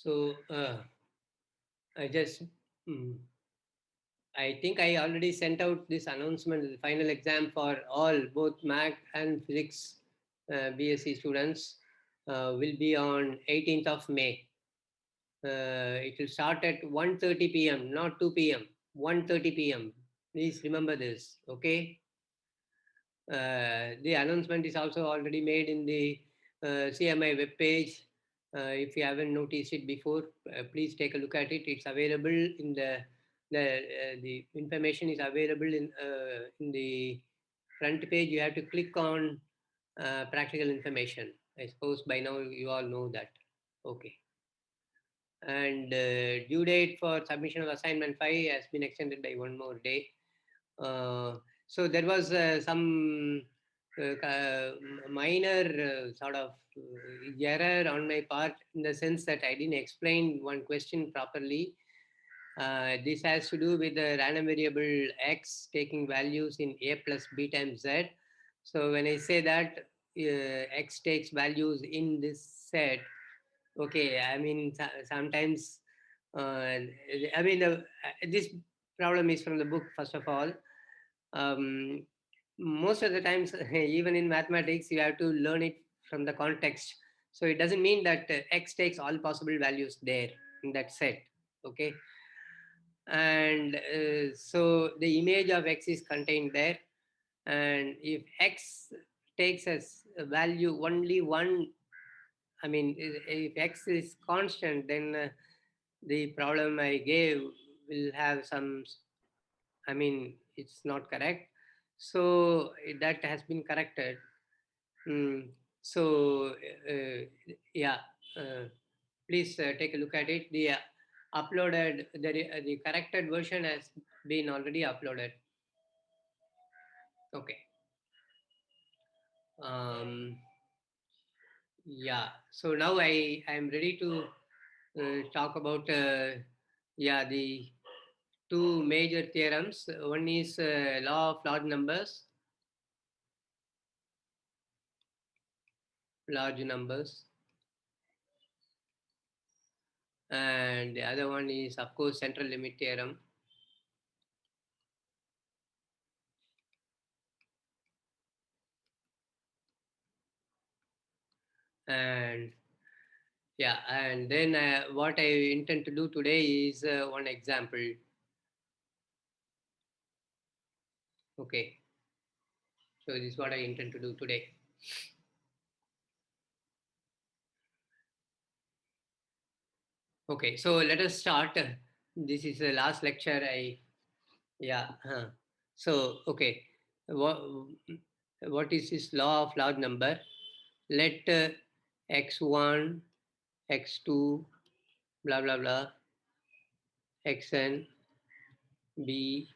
So I just, mm, I think I already sent out this announcement, the final exam for all, both Mac and Physics BSc students will be on 18th of May. It will start at 1:30 p.m., not 2 p.m., 1:30 p.m. Please remember this, okay? The announcement is also already made in the CMI webpage. If you haven't noticed it before, please take a look at it. It's available in the information is available in the front page. You have to click on practical information. I suppose by now you all know that. Okay. And due date for submission of assignment 5 has been extended by one more day. So there was some minor sort of error on my part, in the sense that I didn't explain one question properly. This has to do with the random variable x taking values in a plus b times z. So when I say that x takes values in this set, okay, I mean, sometimes, I mean, this problem is from the book, first of all. Um, Most of the times, even in mathematics, you have to learn it from the context. So it doesn't mean that x takes all possible values there in that set. Okay. And so the image of x is contained there. And if x takes as a value only one, I mean, if x is constant, then the problem I gave will have some, I mean, it's not correct. So that has been corrected. Mm, so, yeah, uh, please take a look at it. The uploaded, the corrected version has been already uploaded. Okay. Um, yeah. So now I am ready to talk about yeah, the two major theorems. One is law of large numbers, and the other one is, of course, central limit theorem. And yeah, and then what I intend to do today is one example. Okay, so this is what I intend to do today. Okay, so let us start. This is the last lecture I, yeah. So, okay, what is this law of large number? Let x1, x2, blah, blah, blah, xn be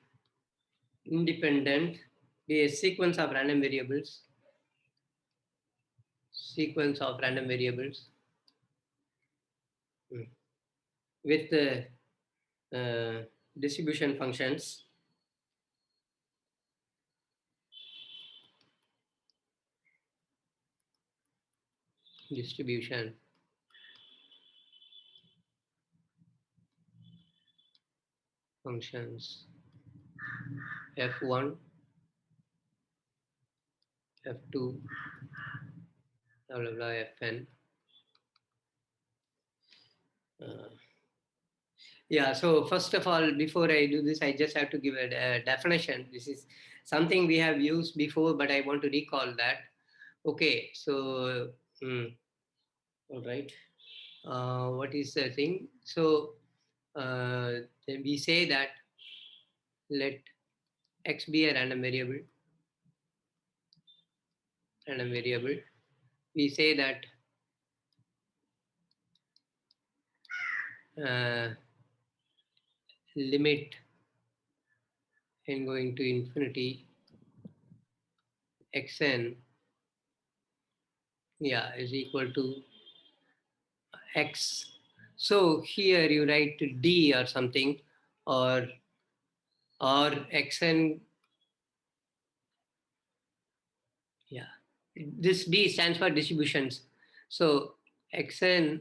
independent, be a sequence of random variables, mm, with distribution functions. Distribution functions f1, f2, blah blah blah, fn. Uh, yeah, so first of all, before I do this, I just have to give a definition. This is something we have used before, but I want to recall that. Okay, so, all right. What is the thing? So, then we say that let x be a random variable. We say that uh, limit n going to infinity xn, yeah, is equal to x. So here you write d or something, or xn, yeah, this d stands for distributions. So xn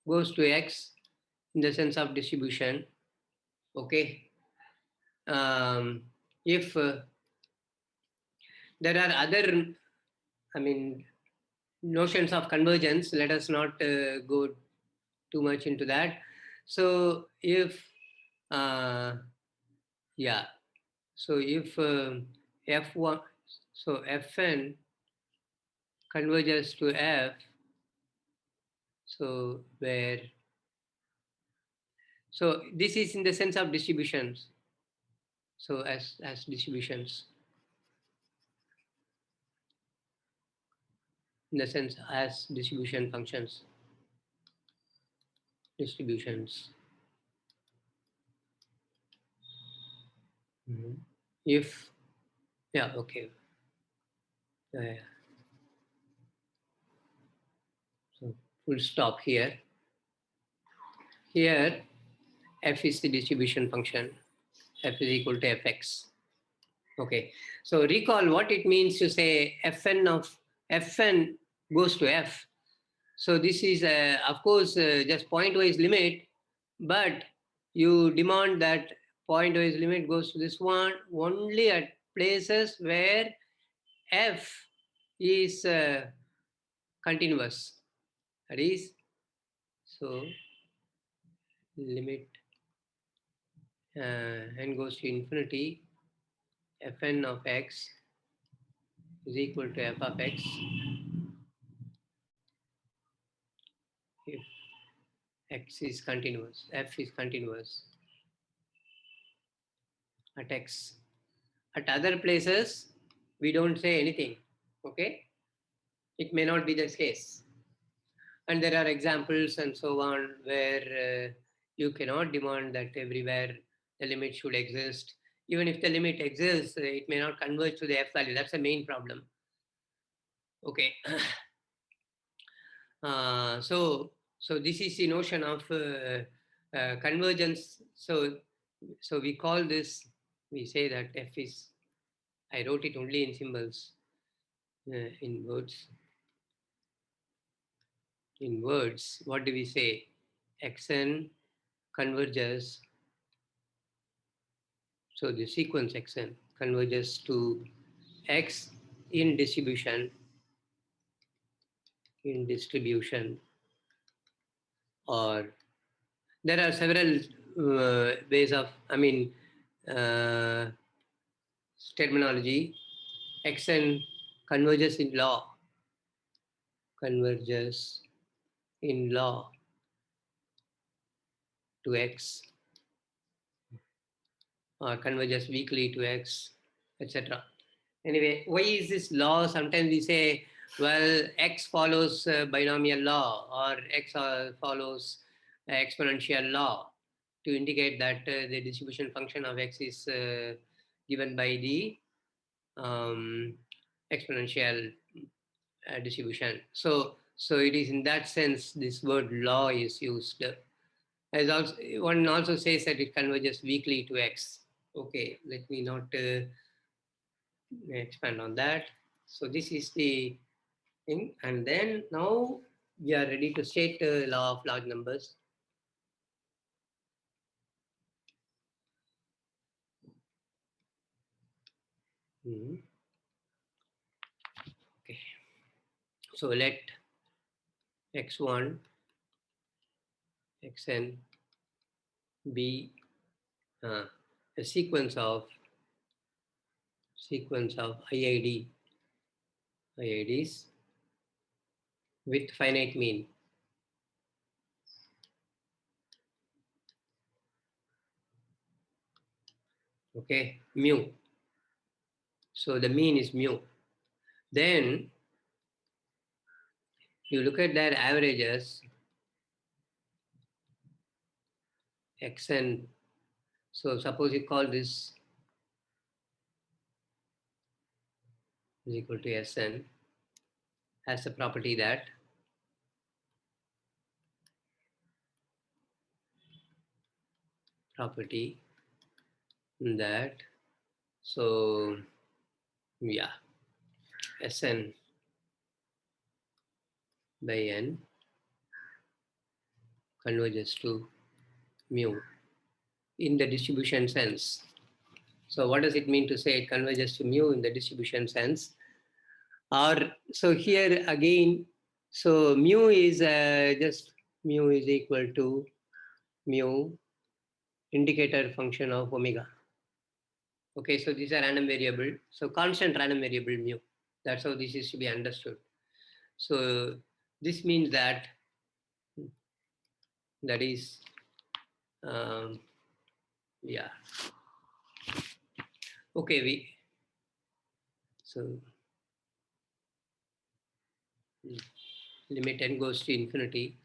goes to X in the sense of distribution. Okay. If there are other, I mean, notions of convergence, let us not go too much into that. So if, yeah, so if F1, so Fn converges to F, so where, so this is in the sense of distributions. So as distributions, in the sense as distribution functions, distributions. Mhm. If, yeah, okay. Yeah. So full stop here. Here, f is the distribution function. F is equal to fx. Okay. So recall what it means to say fn of fn goes to f. So this is, of course, just pointwise limit, but you demand that pointwise limit goes to this one only at places where f is continuous. That is, so limit n goes to infinity, fn of x is equal to f of x if x is continuous, f is continuous at x. At other places, we don't say anything. Okay, it may not be the case. And there are examples and so on where you cannot demand that everywhere the limit should exist. Even if the limit exists, it may not converge to the f value. That's the main problem. Okay. So this is the notion of convergence. So we call this, we say that f is, I wrote it only in symbols, in words. In words, what do we say? Xn converges, so the sequence Xn converges to X in distribution, or there are several ways of, I mean, uh, terminology. Xn converges in law, converges in law to X, or converges weakly to X, etc. Anyway, why is this law? Sometimes we say, well, X follows binomial law, or X follows exponential law, to indicate that the distribution function of X is given by the exponential distribution. So it is in that sense this word law is used. As also, one also says that it converges weakly to X. Okay, let me not expand on that. So this is the thing. And then now we are ready to state the law of large numbers. Okay. So let x1, xn be a sequence of IIDs with finite mean. Okay, mu. So the mean is mu. Then you look at their averages, xn. So suppose you call this is equal to Sn, has the property that so yeah, Sn by n converges to mu in the distribution sense. So what does it mean to say it converges to mu in the distribution sense? Or so here again, so mu is just mu is equal to mu indicator function of omega. Okay, so these are random variable. So constant random variable mu. That's how this is to be understood. So this means that is yeah. Okay, so limit n goes to infinity.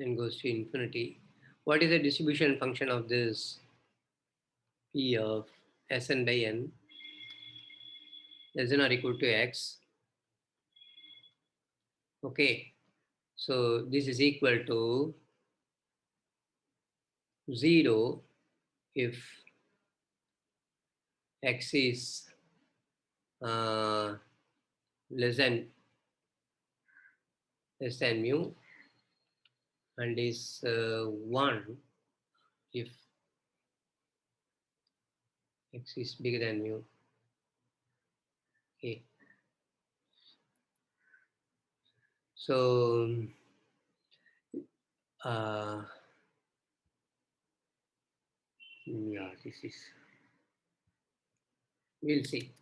N goes to infinity. What is the distribution function of this P of Sn by n less than or equal to x? Okay, so this is equal to 0 if x is less than mu and is 1 if x is bigger than mu. Okay. So yeah, this is, we'll see.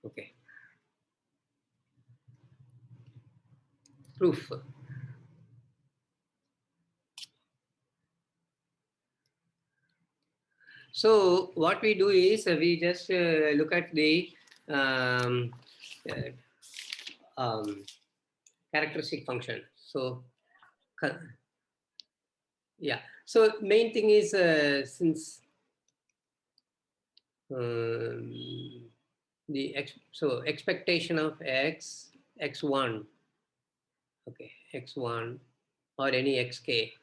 Okay. Proof. So what we do is we just look at the um, characteristic function. So yeah, so main thing is since so expectation of x1, okay, x1 or any xk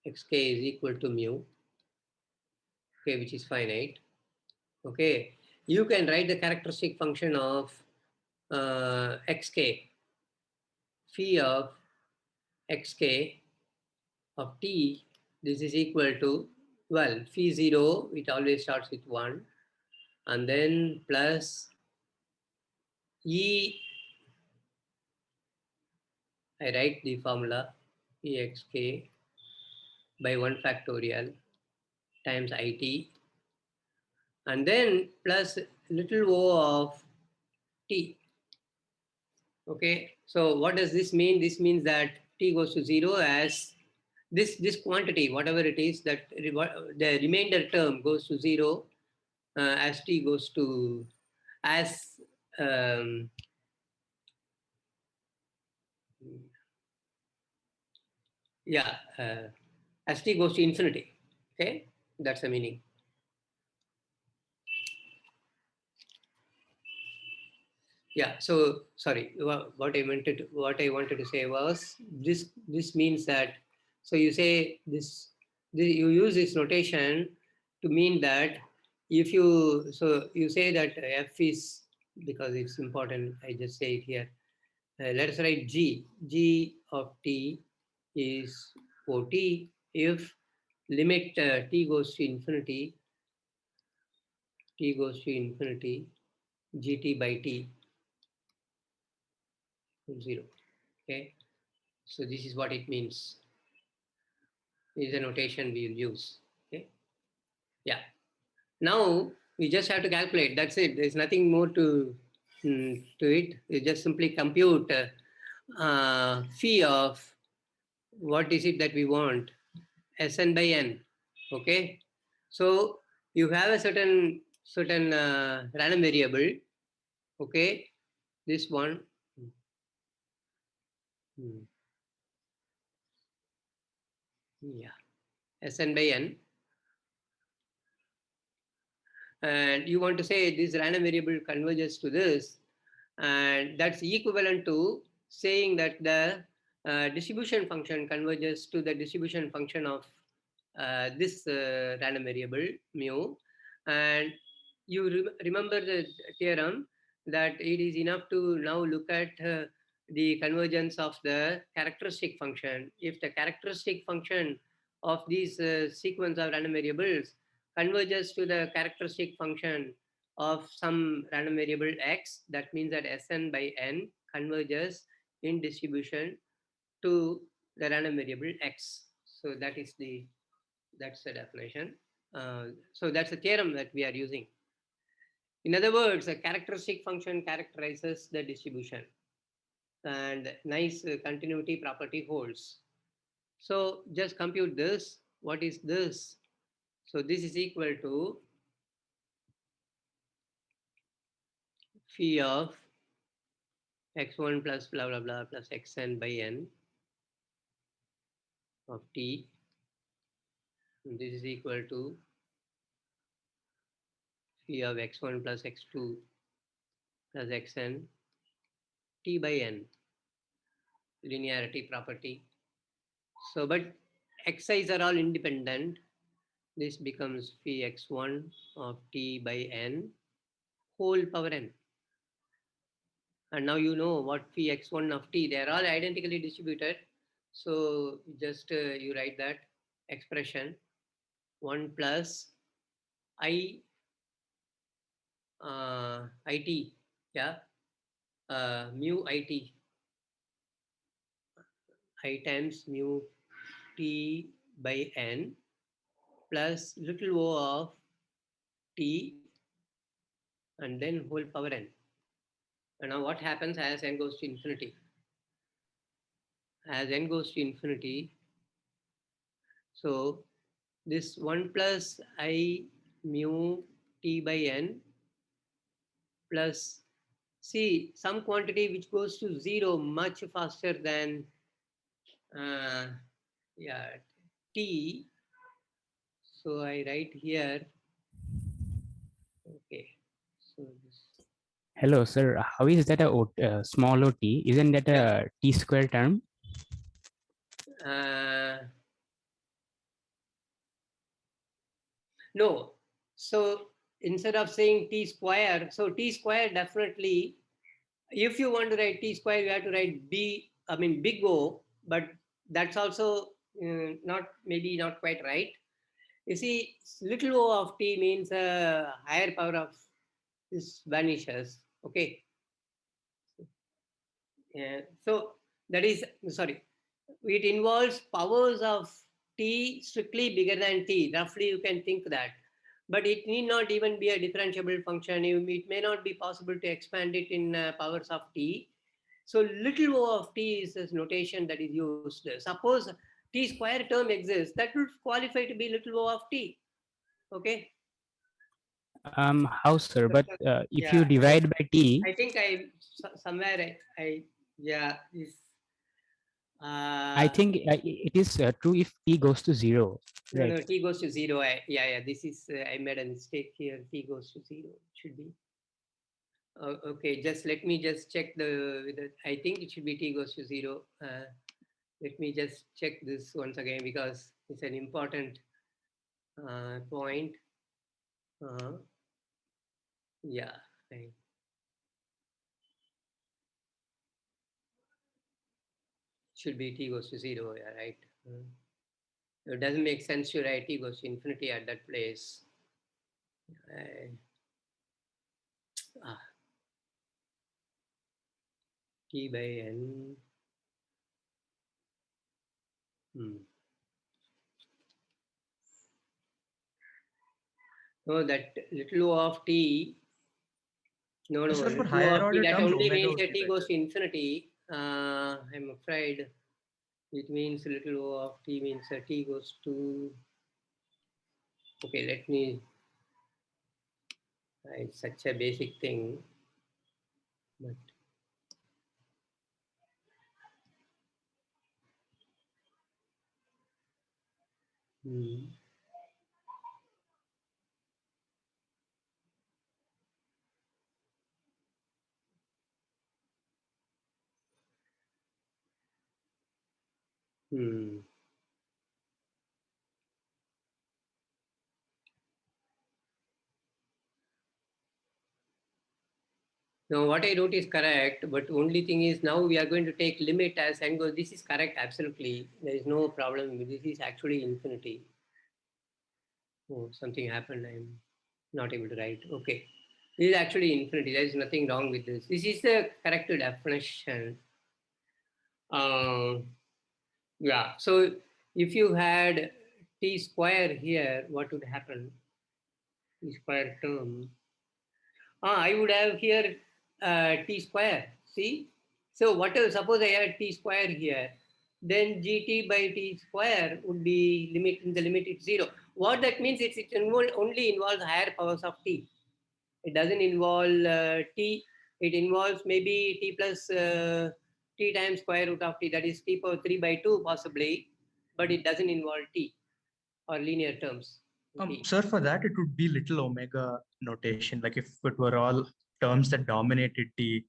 is equal to mu, okay, which is finite. Okay, you can write the characteristic function of xk, phi of xk of t. This is equal to, well, phi 0, it always starts with 1, and then plus e, I write the formula exk by 1 factorial times it, and then plus little o of t. Okay, so what does this mean? This means that t goes to 0 as this quantity, whatever it is, that the remainder term goes to 0 as t goes to, as yeah, as t goes to infinity. Okay, that's the meaning. Yeah, so sorry, what I wanted to say was this means that, so you say this you use this notation to mean that if you, so you say that f is, because it's important, I just say it here. Let us write g of t is ot if limit t goes to infinity, gt by t equals 0. Okay, so this is what it means. This is a notation we will use. Okay, yeah. Now we just have to calculate. That's it. There's nothing more to it. You just simply compute phi of what is it that we want, Sn by n. Okay, so you have a certain random variable. Okay, this one. Yeah, Sn by n, and you want to say this random variable converges to this, and that's equivalent to saying that the distribution function converges to the distribution function of this random variable mu. And you remember the theorem that it is enough to now look at the convergence of the characteristic function. If the characteristic function of these sequence of random variables converges to the characteristic function of some random variable x, that means that Sn by n converges in distribution to the random variable x. So that's the definition. So that's the theorem that we are using. In other words, a characteristic function characterizes the distribution, and nice continuity property holds. So just compute this. What is this? So this is equal to phi of x1 plus blah blah blah plus xn by n of t. And this is equal to phi of x1 plus x2 plus xn t by n, linearity property. So, but xi's are all independent. This becomes phi x1 of t by n whole power n. And now you know what phi x1 of t, they are all identically distributed. So just you write that expression 1 plus I it, yeah, mu it, I times mu t by n plus little o of t and then whole power n. And now what happens as n goes to infinity? As n goes to infinity, so this 1 plus I mu t by n plus, see, some quantity which goes to 0 much faster than uh, yeah, t. So I write here, okay, so this, Hello, sir. How is that a small ot? Isn't that yeah, a t square term? uh, no, so instead of saying t square, so t square definitely, if you want to write t square, you have to write big O, but that's also not, maybe not quite right. You see, little o of t means a higher power of this vanishes. Okay. So that is, sorry, it involves powers of t strictly bigger than t. Roughly, you can think that. But it need not even be a differentiable function. It may not be possible to expand it in powers of t. So little o of t is this notation that is used. Suppose t square term exists, that would qualify to be little o of t. Okay. How, sir? But if Yeah, you divide by t, I think somewhere I yeah this I uh think it is true if t goes to 0, no, right? no, t goes to 0. Yeah, this is I made a mistake here. T goes to 0 should be okay. Just let me just check I think it should be t goes to 0. Let me just check this once again because it's an important point. Uh, yeah, I, should be t goes to 0. Yeah, right. It doesn't make sense to write t goes to infinity at that place. I, ah, t by n. Hmm. No, that little o of t. No, no, Sir, for little o higher of t. order That terms, only omega means would that be t goes better. to infinity. I'm afraid it means little o of t means that t goes to. Okay, let me. It's such a basic thing, but. Hmm. Hmm. No, what I wrote is correct, but only thing is now we are going to take limit as n goes. This is correct, absolutely. There is no problem. This is actually infinity. Oh, something happened. I'm not able to write. Okay. This is actually infinity. There is nothing wrong with this. This is the correct definition. Uh, yeah. So if you had t square here, what would happen? T square term. I would have here t square. See? So whatever, suppose I had t square here, then gt by t square would be limit, in the limit it's 0. What that means, it only involves higher powers of t. It doesn't involve t. It involves maybe t plus t times square root of t, that is t power 3 by 2 possibly, but it doesn't involve t or linear terms. T. Sir, for that it would be little omega notation. Like if it were all terms that dominated t,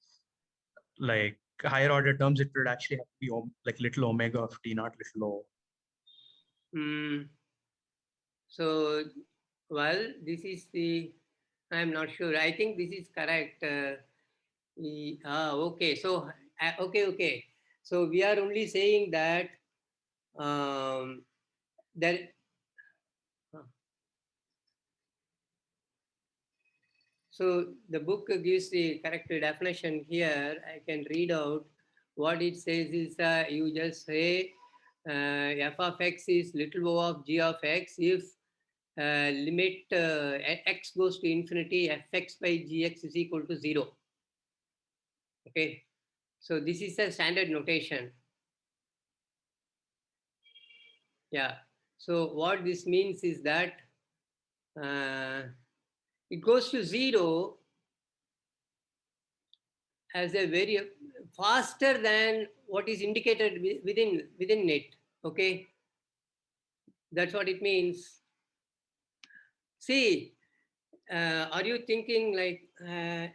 like higher order terms, it would actually have to be like little omega of t, not little o. Mm, so, well, this is the, I'm not sure. I think this is correct. Okay. So, okay. So we are only saying that that uh, so the book gives the correct definition here. I can read out what it says is you just say f of x is little o of g of x if limit x goes to infinity, fx by gx is equal to 0. Okay. So this is a standard notation. Yeah. So what this means is that uh, it goes to 0 as a very faster than what is indicated within it. Okay. That's what it means. See, are you thinking like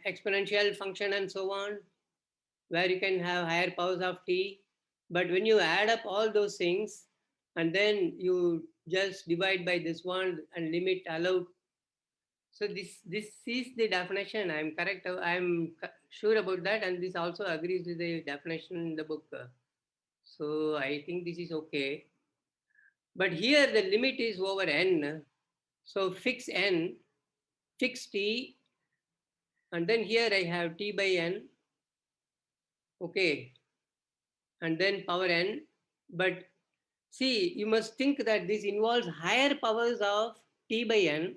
exponential function and so on, where you can have higher powers of t? But when you add up all those things and then you just divide by this one and limit allowed. So this is the definition. I'm correct. I'm sure about that, and this also agrees with the definition in the book. So I think this is okay. But here the limit is over n. So fix n, fix t, and then here I have t by n. Okay, and then power n. But see, you must think that this involves higher powers of t by n.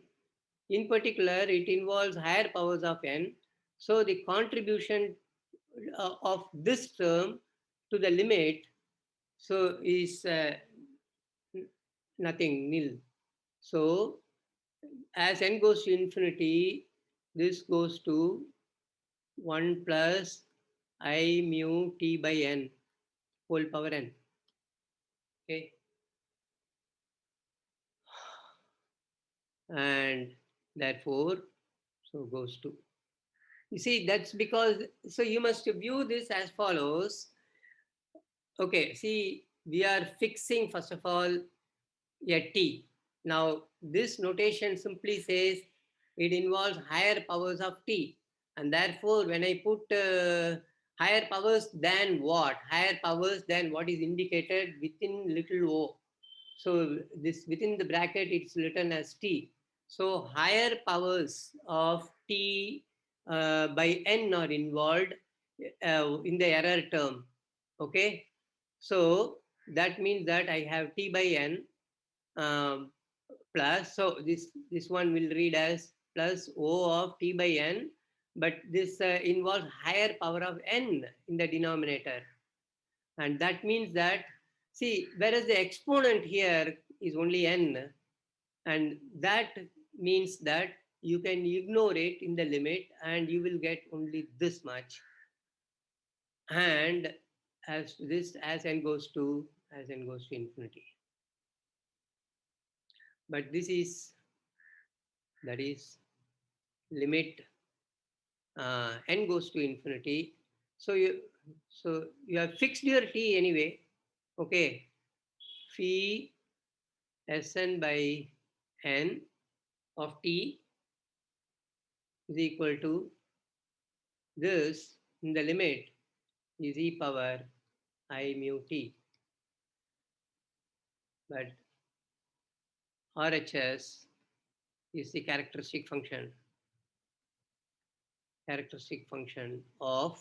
In particular, it involves higher powers of n. So the contribution of this term to the limit so is nothing, nil. So as n goes to infinity, this goes to 1 plus I mu t by n whole power n. Okay. And therefore, so goes to. You see, that's because, so you must view this as follows. Okay, see, we are fixing, first of all, a t. Now, this notation simply says it involves higher powers of t. And therefore, when I put higher powers than what? Higher powers than what is indicated within little o. So this within the bracket, it's written as t. So higher powers of t by n are involved in the error term. Okay. So that means that I have t by n um, plus, so this one will read as plus O of t by n, but this involves higher power of n in the denominator. And that means that, see, whereas the exponent here is only n, and that means that you can ignore it in the limit and you will get only this much. And as this, as n goes to infinity. But this is, that is limit n goes to infinity. So you have fixed your t anyway. Okay, phi Sn by n of t is equal to this in the limit is e power I mu t. But RHS is the characteristic function of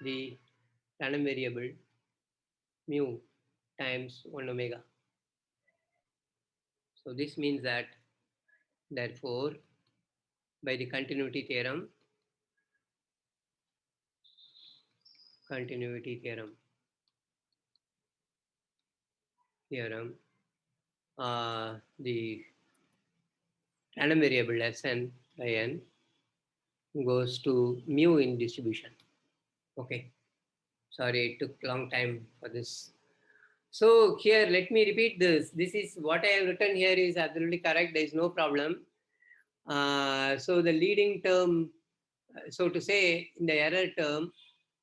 the random variable mu times 1 omega. So this means that, therefore, by the continuity theorem, the random variable Sn by n goes to mu in distribution. Okay. Sorry, it took long time for this. So here, let me repeat this. This is what I have written here is absolutely correct. There is no problem. So the leading term, so to say, in the error term,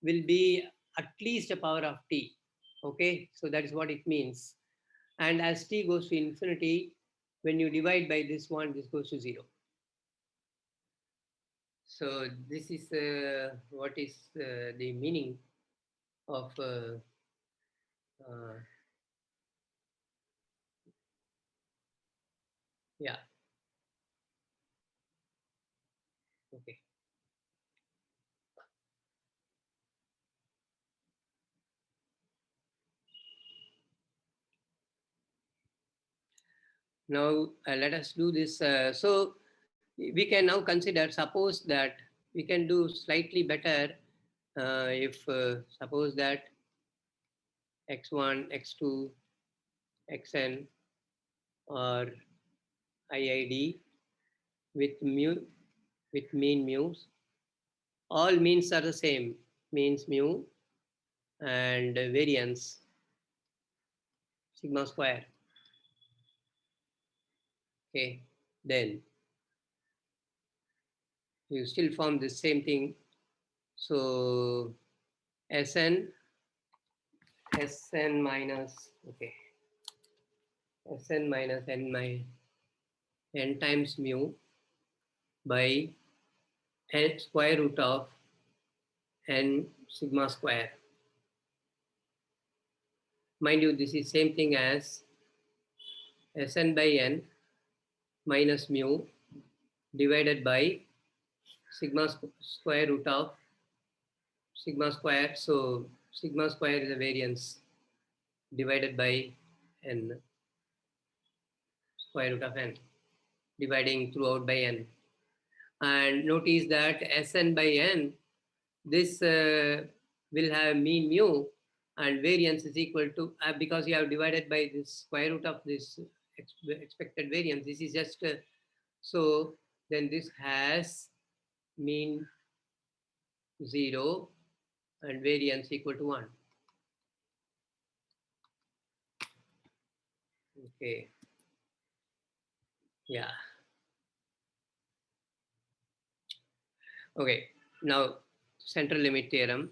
will be at least a power of t. Okay, so that is what it means. And as t goes to infinity, when you divide by this one, this goes to 0. So this is what is the meaning of yeah. Okay. Now let us do this. So we can now consider, suppose that we can do slightly better if suppose that x1, x2, xn or IID with mean mu's. All means are the same, means mu and variance sigma square. Okay, then you still form the same thing. So Sn minus, okay, Sn minus n times mu by n square root of n sigma square. Mind you, this is same thing as Sn by n minus mu divided by sigma square root of sigma square. So sigma square is a variance divided by n square root of n, dividing throughout by n. And notice that Sn by n, this will have mean mu and variance is equal to, because you have divided by this square root of this expected variance, this is just, so then this has mean 0 and variance equal to 1. Okay. Yeah. Okay. Now, central limit theorem.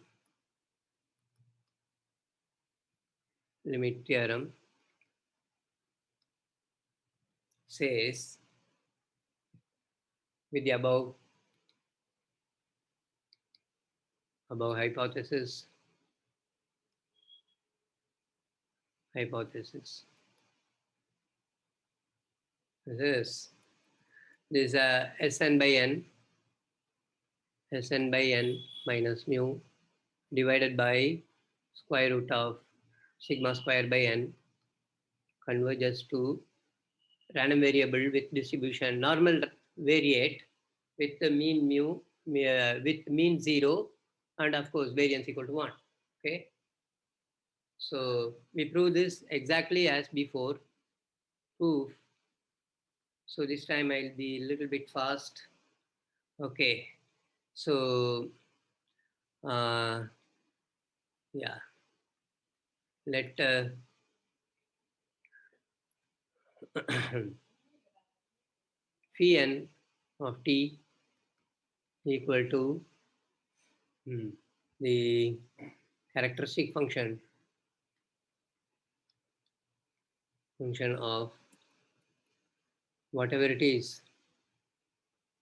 Says with the above hypothesis this Sn by n minus mu divided by square root of sigma square by n converges to random variable with distribution normal variate with the mean mu with mean 0 and of course variance equal to 1. Okay, so we prove this exactly as before. Proof. So this time I'll be a little bit fast. Okay, so yeah, let phi n of t equal to the characteristic function of whatever it is,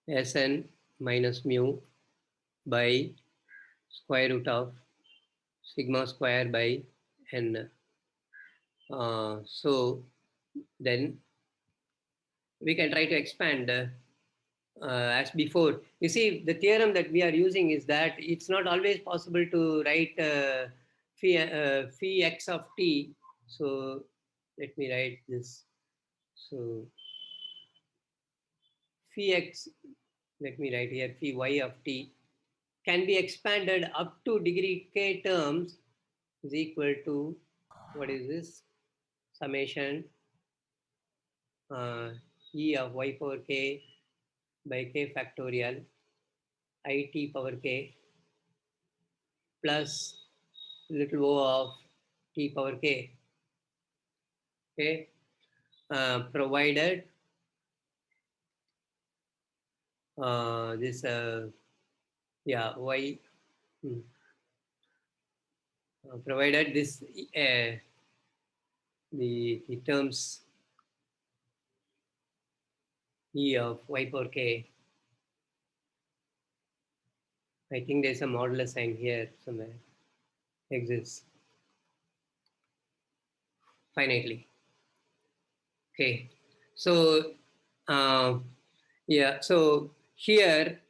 Sn minus mu by square root of sigma square by n. So then we can try to expand as before. You see, the theorem that we are using is that it's not always possible to write phi x of t. So let me write this. So phi x, let me write here, phi y of t can be expanded up to degree k terms is equal to, what is this, summation e of y power k by k factorial it power k plus little o of t power k. Okay, provided this yeah y provided this the terms e of y power k. I think there's a modular sign here somewhere exists finitely. Okay, so yeah, so here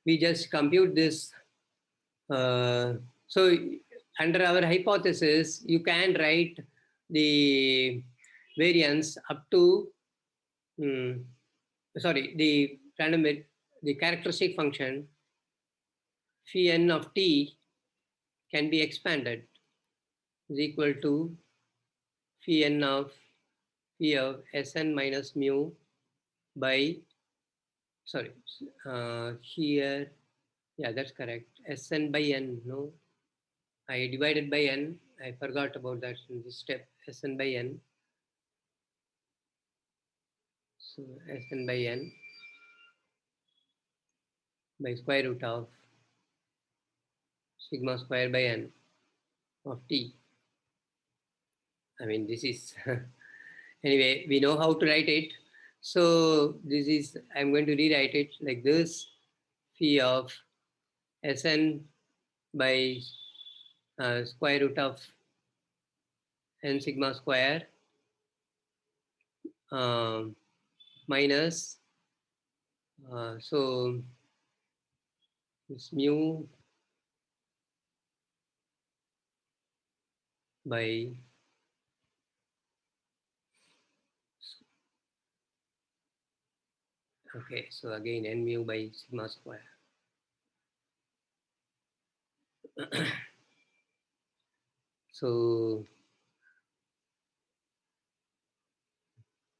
we just compute this. So under our hypothesis, you can write the variance up to sorry, the random the characteristic function phi n of t can be expanded is equal to phi n of Sn minus mu by, sorry, here, yeah, that's correct. Sn by n, no, I divided by n. I forgot about that in this step. Sn by n. So Sn by n by square root of sigma square by n of t. I mean, this is anyway, we know how to write it. So this is, I'm going to rewrite it like this: phi of Sn by square root of n sigma square minus, so this mu by okay, so again n mu by sigma square. So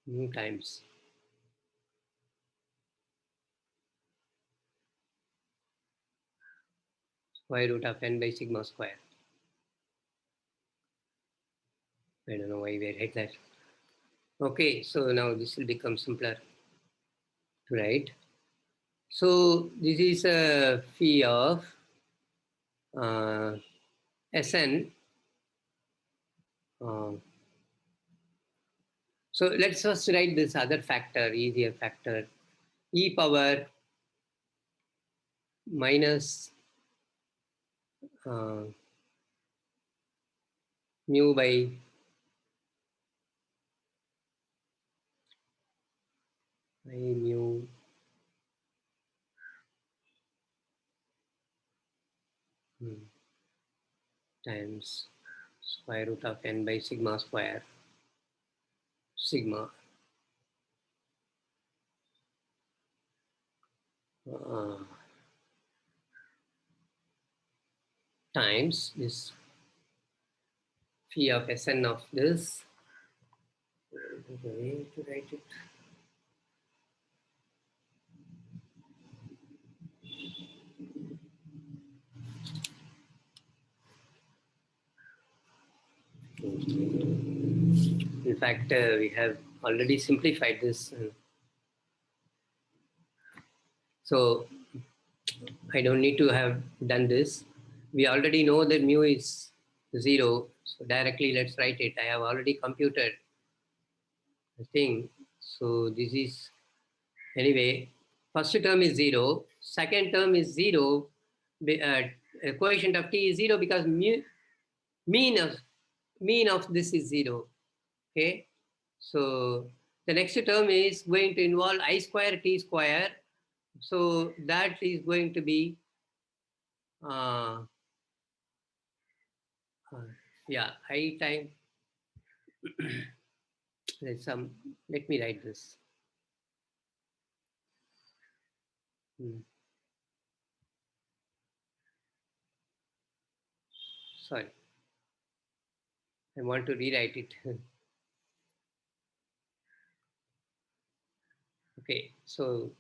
mu times square root of n by sigma square. I don't know why we write that. Okay, so now this will become simpler to write. So this is a phi of Sn. So let's first write this other factor, easier factor, e power minus mu by mu times square root of n by sigma square, sigma times this phi of Sn of this. The way to write it. In fact, we have already simplified this. So I don't need to have done this. We already know that mu is 0. So directly let's write it. I have already computed the thing. So this is, anyway, First term is 0. Second term is 0. Coefficient of t is 0 because mean of this is 0. Okay. So the next term is going to involve I square t square. So that is going to be yeah, I time. There's some. Let me write this. Sorry, I want to rewrite it. Okay, so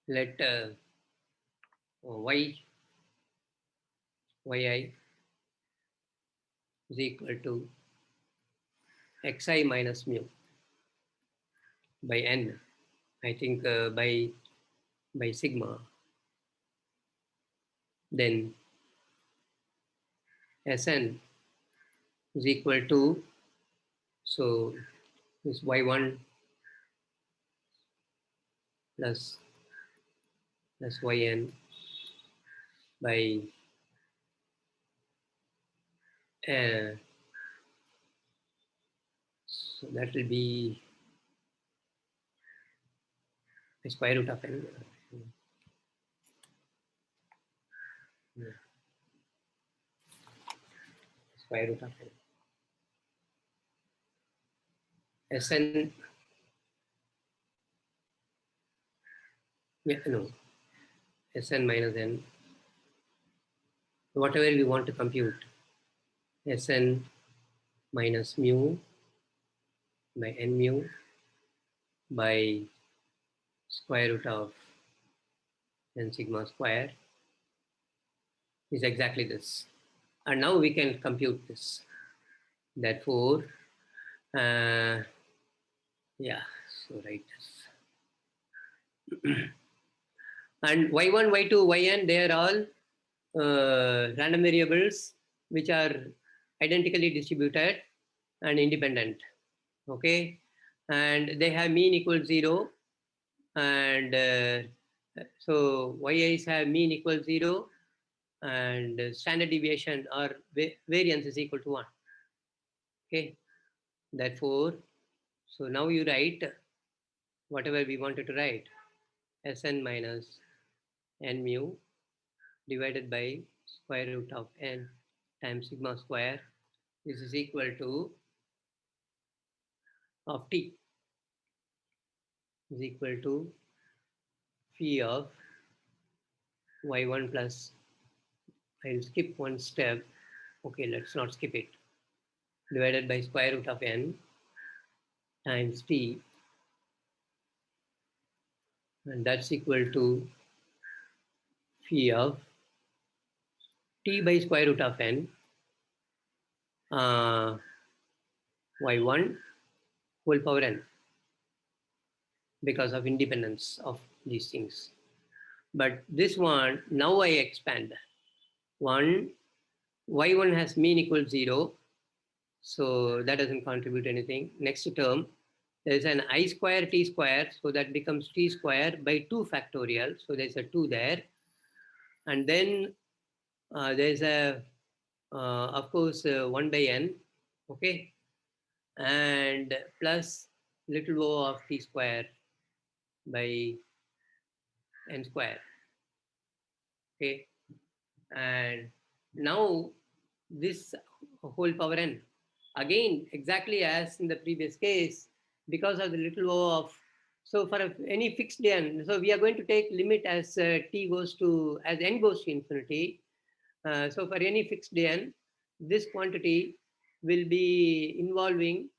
let yi is equal to xi minus mu by n. I think by sigma. Then Sn is equal to, so this y1 plus yn by so that will be the square root of n. Square root of n. Sn, yeah, no, Sn minus n, whatever we want to compute, Sn minus mu by n mu by square root of n sigma square is exactly this. And now we can compute this. Therefore, yeah, so write this. And y1, y2, yn, they are all random variables which are identically distributed and independent. Okay, and they have mean equals 0, and so yi's have mean equals 0, and standard deviation or variance is equal to 1. Okay, therefore, so now you write whatever we wanted to write, Sn minus n mu divided by square root of n times sigma square. This is equal to of t is equal to phi of y1 plus, I'll skip one step. Okay, let's not skip it. Divided by square root of n times t, and that's equal to phi of t by square root of n y1 whole power n, because of independence of these things. But this one, now I expand. One, y1 has mean equals 0, so that doesn't contribute anything. Next term, there's an I square t square, so that becomes t square by 2 factorial, so there's a 2 there. And then there's a, of course, 1 by n, okay, and plus little o of t square by n square, okay. And now this whole power n, again, exactly as in the previous case, because of the little o of, so for any fixed n, so we are going to take limit as t goes to, as n goes to infinity. So for any fixed n, this quantity will be involving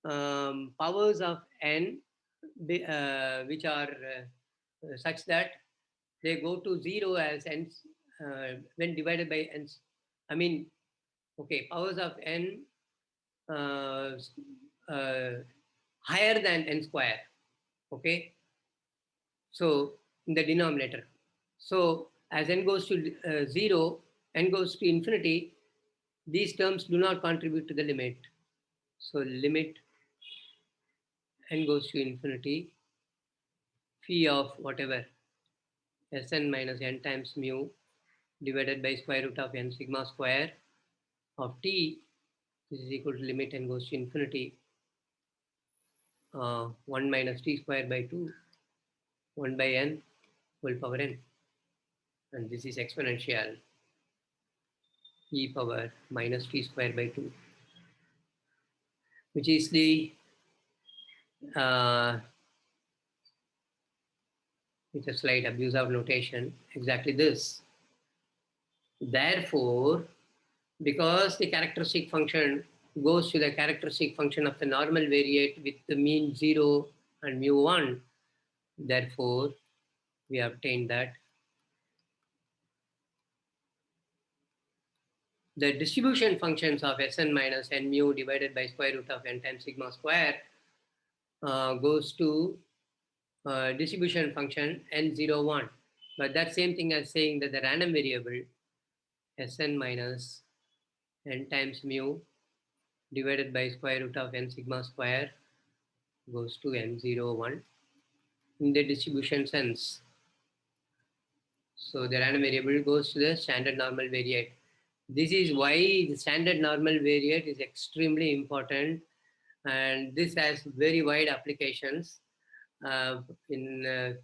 powers of n, which are such that they go to 0 as n when divided by n. I mean, okay, powers of n higher than n square. Okay, so in the denominator. So as n goes to 0, n goes to infinity, these terms do not contribute to the limit. So limit n goes to infinity, phi of whatever, Sn minus n times mu divided by square root of n sigma square of t, this is equal to limit n goes to infinity, 1 minus t square by 2, 1 by n whole power n. And this is exponential e power minus t square by 2, which is the with a slight abuse of notation, exactly this. Therefore, because the characteristic function goes to the characteristic function of the normal variate with the mean 0 and mu 1, therefore, we obtain that the distribution functions of Sn minus n mu divided by square root of n times sigma square goes to distribution function n01. But that same thing as saying that the random variable Sn minus n times mu divided by square root of n sigma square goes to n01 in the distribution sense. So the random variable goes to the standard normal variate. This is why the standard normal variate is extremely important, and this has very wide applications in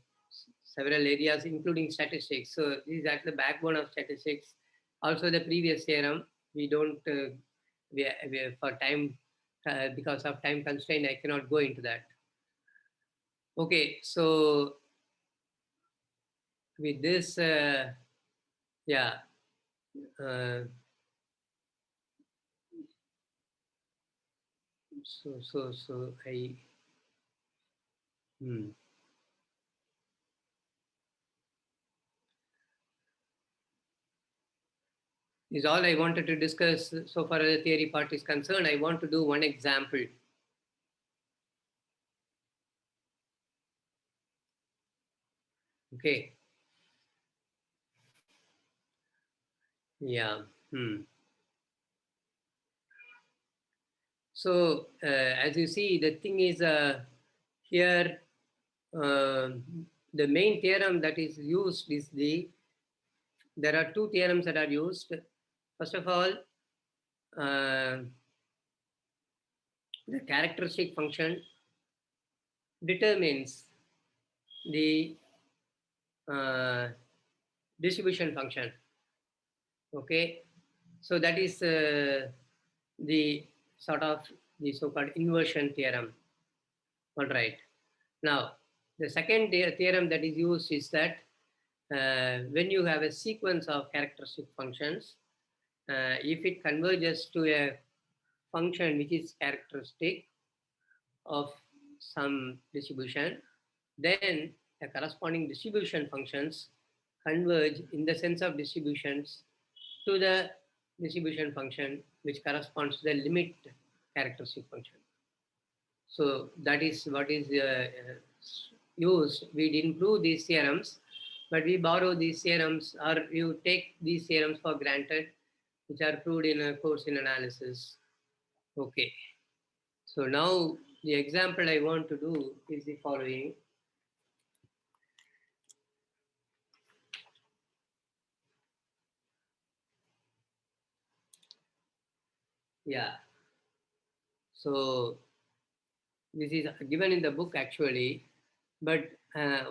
several areas, including statistics. So this is at the backbone of statistics. Also, the previous theorem, we don't, for time, because of time constraint, I cannot go into that. Okay, so with this, yeah, so I, is all I wanted to discuss so far as the theory part is concerned. I want to do one example. Okay. Yeah. So as you see, the thing is here, the main theorem that is used is there are two theorems that are used. First of all, the characteristic function determines the distribution function. Okay, so that is the sort of the so-called inversion theorem. All right. Now, the second theorem that is used is that when you have a sequence of characteristic functions, if it converges to a function which is characteristic of some distribution, then the corresponding distribution functions converge in the sense of distributions to the distribution function which corresponds to the limit characteristic function. So that is what is used. We didn't prove these theorems, but we borrow these theorems, or you take these theorems for granted, which are proved in a course in analysis. Okay. So now the example I want to do is the following. Yeah. So this is given in the book actually, but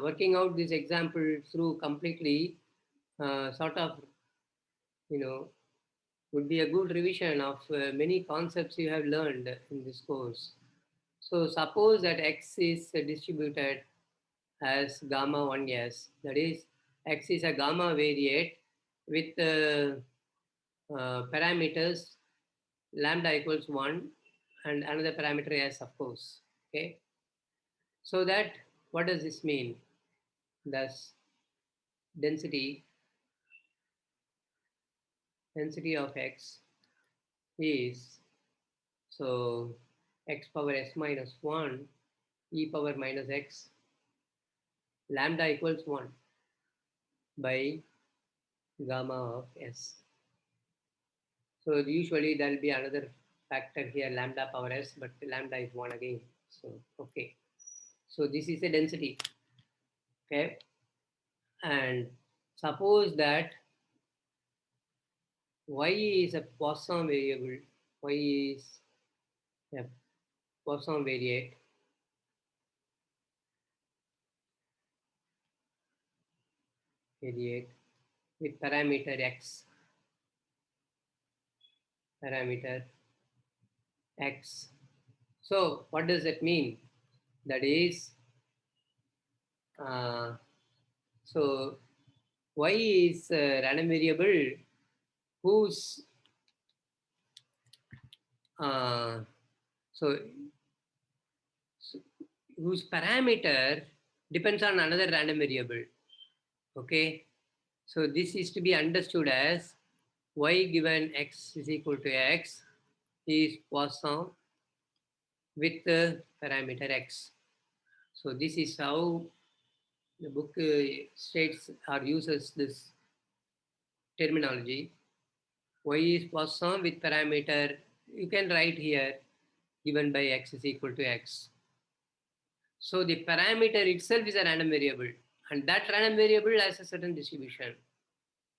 working out this example through completely sort of, would be a good revision of many concepts you have learned in this course. So suppose that X is distributed as gamma 1s, that is, X is a gamma variate with parameters lambda equals 1 and another parameter s, of course. Okay. So that, what does this mean? Thus, density of X is, so x power s minus 1 e power minus x lambda equals 1 by gamma of s. So usually there will be another factor here, lambda power s, but lambda is 1 again. So, okay. So this is a density. Okay. And suppose that y is a Poisson variable. Y is a Poisson variate. Variate with parameter x. Parameter x. So what does that mean? That is, so y is a random variable whose so whose parameter depends on another random variable. Okay, so this is to be understood as y given x is equal to x is Poisson with the parameter x. So this is how the book states or uses this terminology. Y is Poisson with parameter, you can write here, given by x is equal to x. So the parameter itself is a random variable, and that random variable has a certain distribution.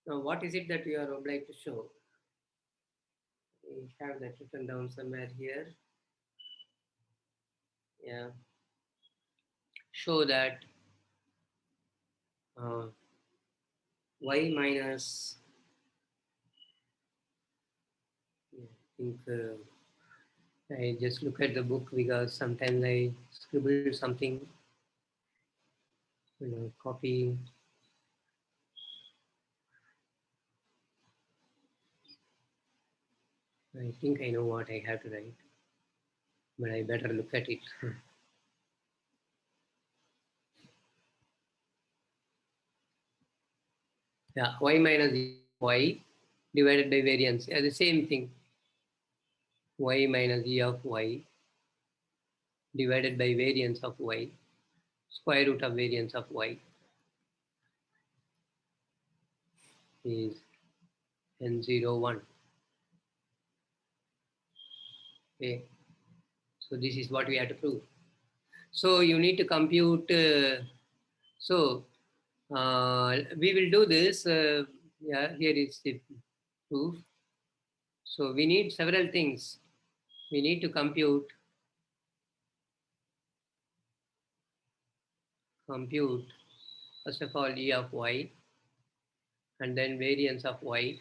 Now, what is it that you are obliged to show? We have that written down somewhere here. Yeah. Show that y minus, I think I just look at the book because sometimes I scribble something, copy. I think I know what I have to write, but I better look at it. Yeah, y minus y divided by variance. Yeah, the same thing. Y minus e of y divided by variance of y, square root of variance of y is n01. Okay, so this is what we have to prove. So you need to compute. We will do this. Yeah, here is the proof. So we need several things. We need to compute first of all e of y, and then variance of y,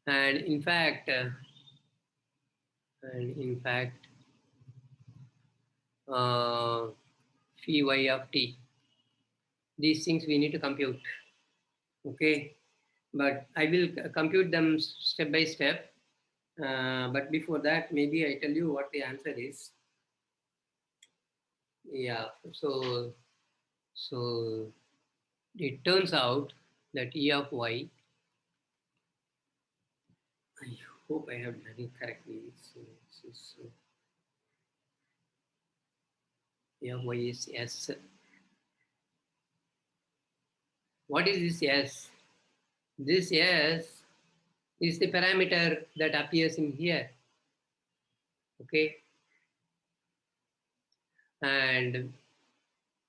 and in fact phi y of t. These things we need to compute. Okay, but I will compute them step by step. But before that, maybe I tell you what the answer is. Yeah, so it turns out that e of y, I hope I have done it correctly. E of y is s. What is this s? This s is the parameter that appears in here. Okay, and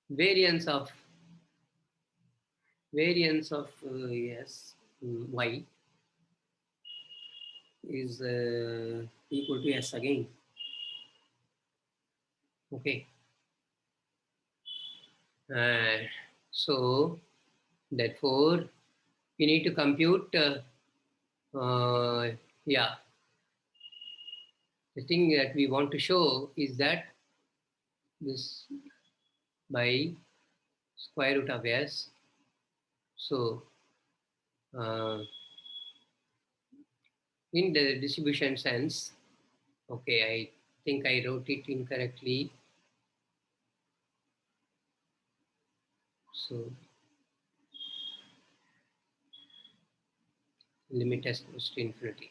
variance of yes, y is equal to s again. Okay, so therefore we need to compute yeah, the thing that we want to show is that this by square root of s. So in the distribution sense, okay, I think I wrote it incorrectly. So limit s goes to infinity.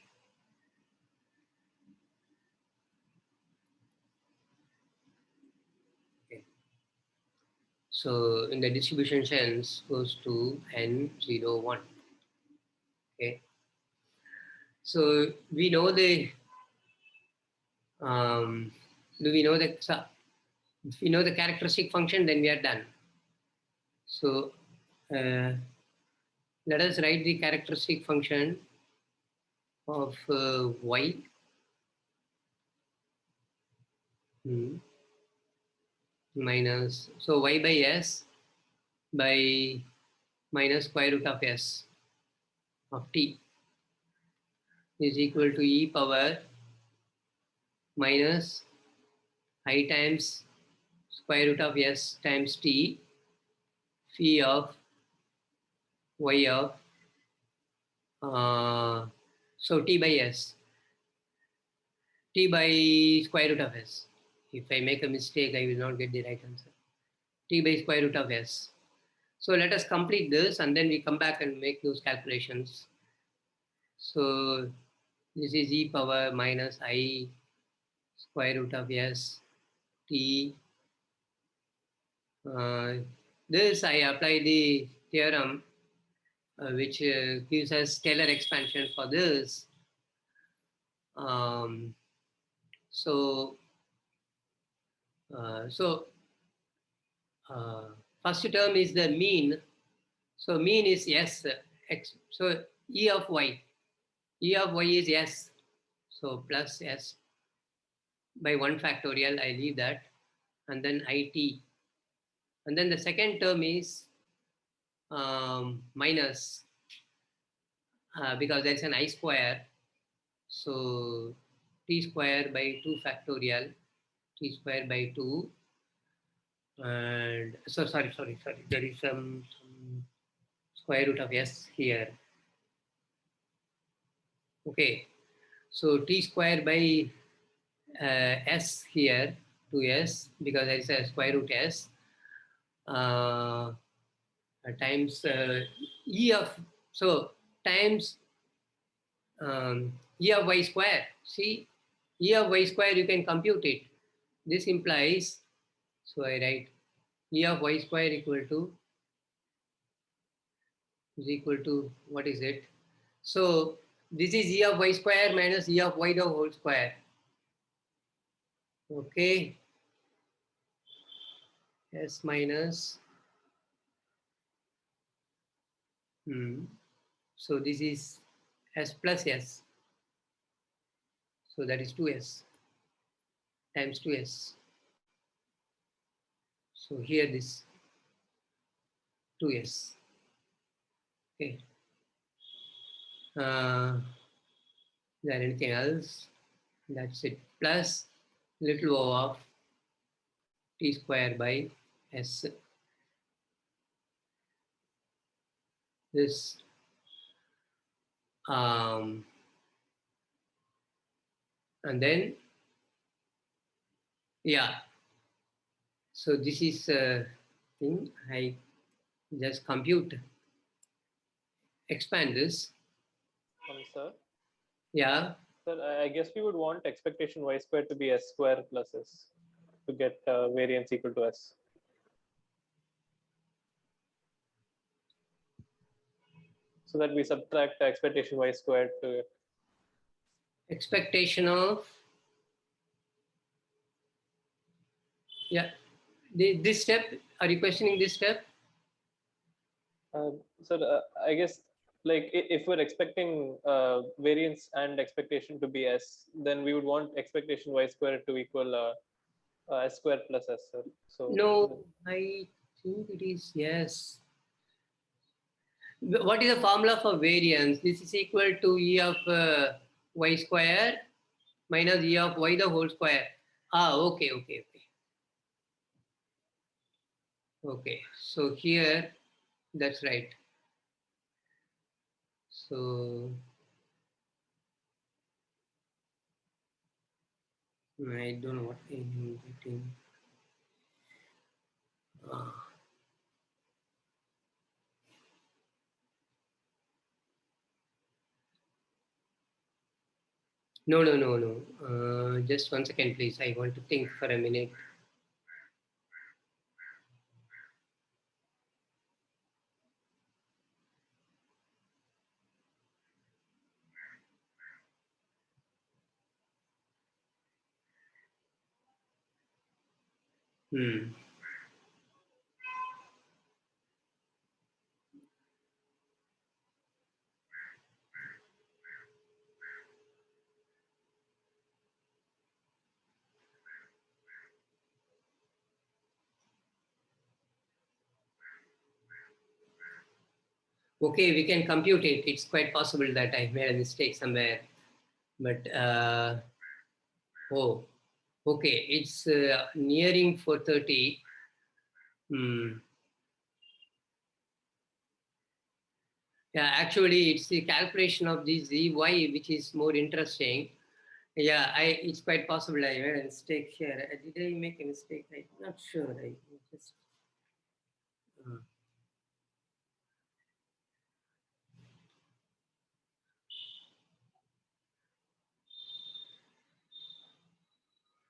Okay. So in the distribution sense goes to n01. Okay. So we know the Do we know the, so if we know the characteristic function, then we are done. So let us write the characteristic function of y. Minus, so y by s by minus square root of s of t is equal to e power minus I times square root of s times t phi of y of so t by s, t by square root of s. If I make a mistake, I will not get the right answer. T by square root of s. So let us complete this and then we come back and make those calculations. So this is e power minus I square root of s t. This I apply the theorem which gives us scalar expansion for this. So first term is the mean. So mean is s. So e of y. E of y is s. So plus s by 1 factorial. I leave that. And then it. And then the second term is minus because there's an I square. So t square by 2 factorial. T square by 2. And so sorry. There is some square root of s here. Okay. So t square by s here, 2s, because there is a square root s times e of, so times e of y square. See, e of y square, you can compute it. This implies, so I write e of y square is equal to what is it? So this is e of y square minus e of y the whole square. Okay. S minus. So this is s plus s. So that is 2s times 2s. So here this 2s. Okay. Is there anything else? That's it. Plus little o of t square by s. This and then yeah. So this is thing I just compute. Expand this. Sir. Yeah. Sir, I guess we would want expectation y square to be s square plus s to get variance equal to s. So that we subtract expectation y squared to expectation of, yeah, this step. Are you questioning this step? So I guess like if we're expecting variance and expectation to be s, then we would want expectation y squared to equal s square plus s. Sir. So no, I think it is yes. What is the formula for variance? This is equal to e of y square minus e of y the whole square. Okay. Okay, so here, that's right. So I don't know what I'm getting. No. Just 1 second, please. I want to think for a minute. Hmm. Okay, we can compute it. It's quite possible that I made a mistake somewhere. But, oh, okay, it's nearing 4:30. Hmm. Yeah, actually, it's the calculation of this zy which is more interesting. Yeah, it's quite possible I made a mistake here. Did I make a mistake? I'm not sure. I just. uh,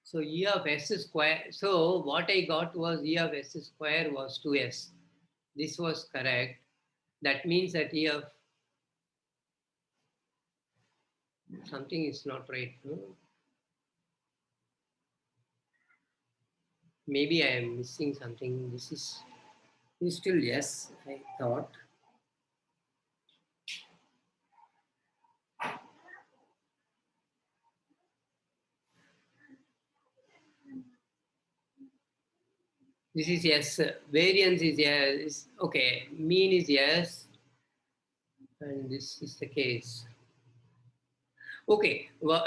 So E of S square. So what I got was E of S square was 2S. This was correct. That means that E of something is not right. No? Maybe I am missing something. This is still yes, I thought. This is yes. Variance is yes. Okay. Mean is yes. And this is the case. Okay. Well,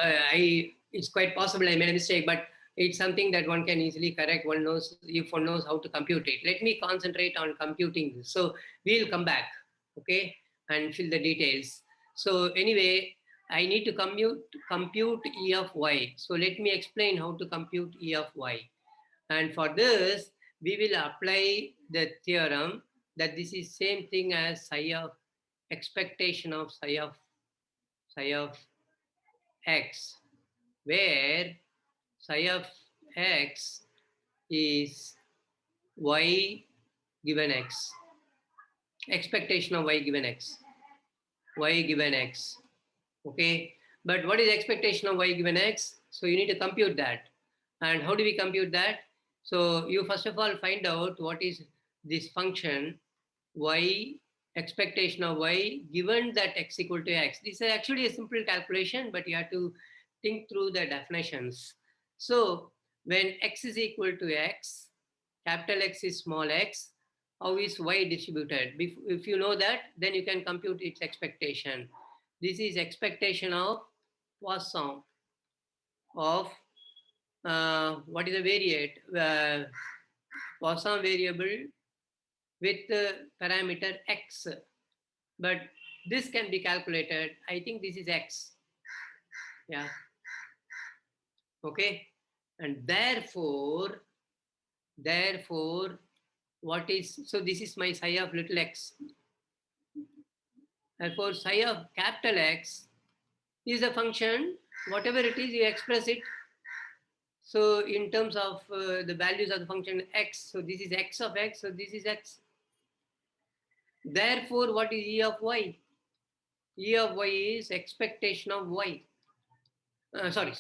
it's quite possible I made a mistake, but it's something that one can easily correct. One knows if one knows how to compute it. Let me concentrate on computing this. So we'll come back, okay, and fill the details. So anyway, I need to compute E of y. So let me explain how to compute E of y. And for this, we will apply the theorem that this is same thing as psi of expectation of psi of x, where psi of x is y given x, expectation of y given x, okay? But what is expectation of y given x? So you need to compute that. And how do we compute that? So you first of all find out what is this function y, expectation of y given that x equal to x. This is actually a simple calculation, but you have to think through the definitions. So when x is equal to x, capital X is small x, how is y distributed? If you know that, then you can compute its expectation. This is expectation of Poisson of what is a variate? Poisson variable with parameter x. But this can be calculated. I think this is x. Yeah. Okay. And therefore, what is, so this is my psi of little x. Therefore, psi of capital X is a function, whatever it is, you express it. So in terms of the values of the function x, so this is x of x, so this is x. Therefore, what is E of y? E of y is expectation of y. Sorry.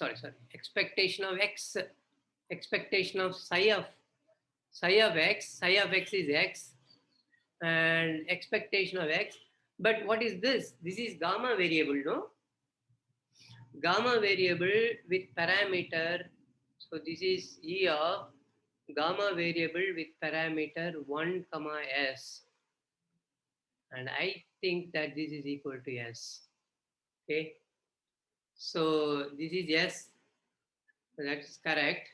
Expectation of x, expectation of psi of x. Psi of x is x, and expectation of x. But what is this? This is gamma variable, no? Gamma variable with parameter. So this is E of gamma variable with parameter 1, s. And I think that this is equal to s. Okay. So this is yes. That's correct.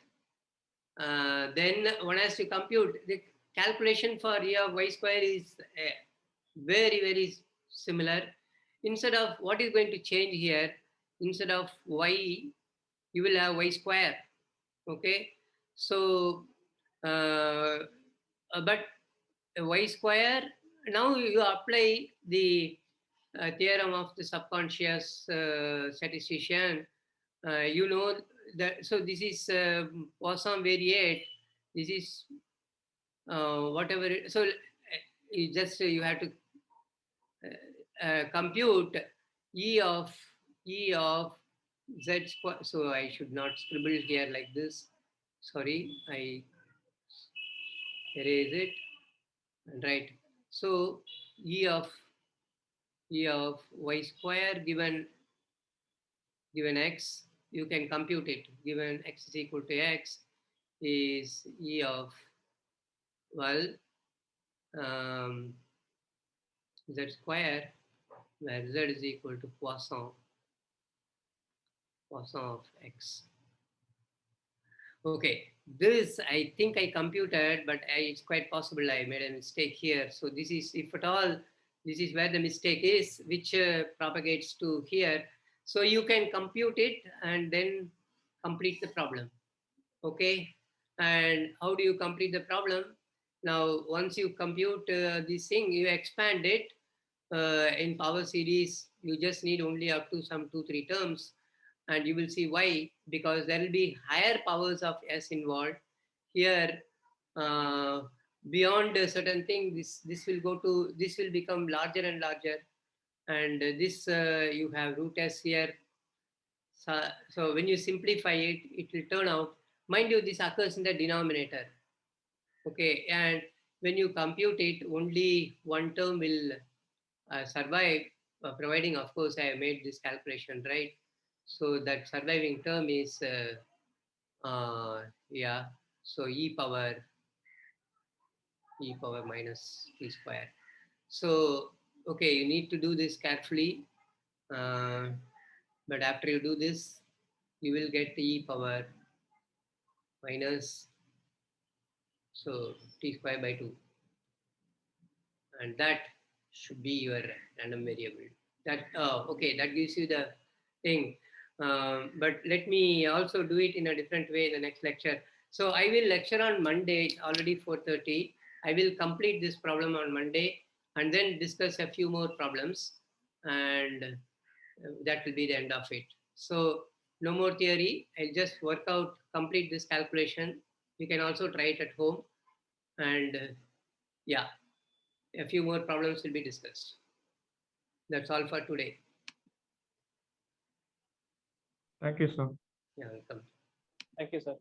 Then one has to compute. The calculation for E of y square is very, very similar. Instead of what is going to change here, instead of y, you will have y square. Okay. So, but y square, now you apply the theorem of the subconscious statistician. You know that, so this is Poisson variate. This is whatever. So you just you have to compute E of z square. So I should not scribble here like this. Sorry, I erase it, and write. So E of y square given x, you can compute it. Given x is equal to x is E of, well, z square, where z is equal to Poisson of x. Okay, this I think I computed, but it's quite possible I made a mistake here. So this is, if at all, this is where the mistake is, which propagates to here. So you can compute it and then complete the problem. Okay, and how do you complete the problem? Now, once you compute this thing, you expand it in power series. You just need only up to some 2-3 terms, and you will see why, because there will be higher powers of s involved here. Beyond a certain thing, this will become larger and larger, and this you have root s here. So when you simplify it, it will turn out, mind you, this occurs in the denominator. Okay, and when you compute it, only one term will survive, providing, of course, I have made this calculation right. So that surviving term is, yeah, so e power minus t square. So, okay, you need to do this carefully. But after you do this, you will get e power minus, so t square by 2. And that should be your random variable. That, okay, that gives you the thing. But let me also do it in a different way in the next lecture. So I will lecture on Monday, it's already 4:30. I will complete this problem on Monday and then discuss a few more problems, and that will be the end of it. So no more theory. I'll just work out, complete this calculation. You can also try it at home, and yeah, a few more problems will be discussed. That's all for today. Thank you, sir. Yeah, welcome. Thank you, sir.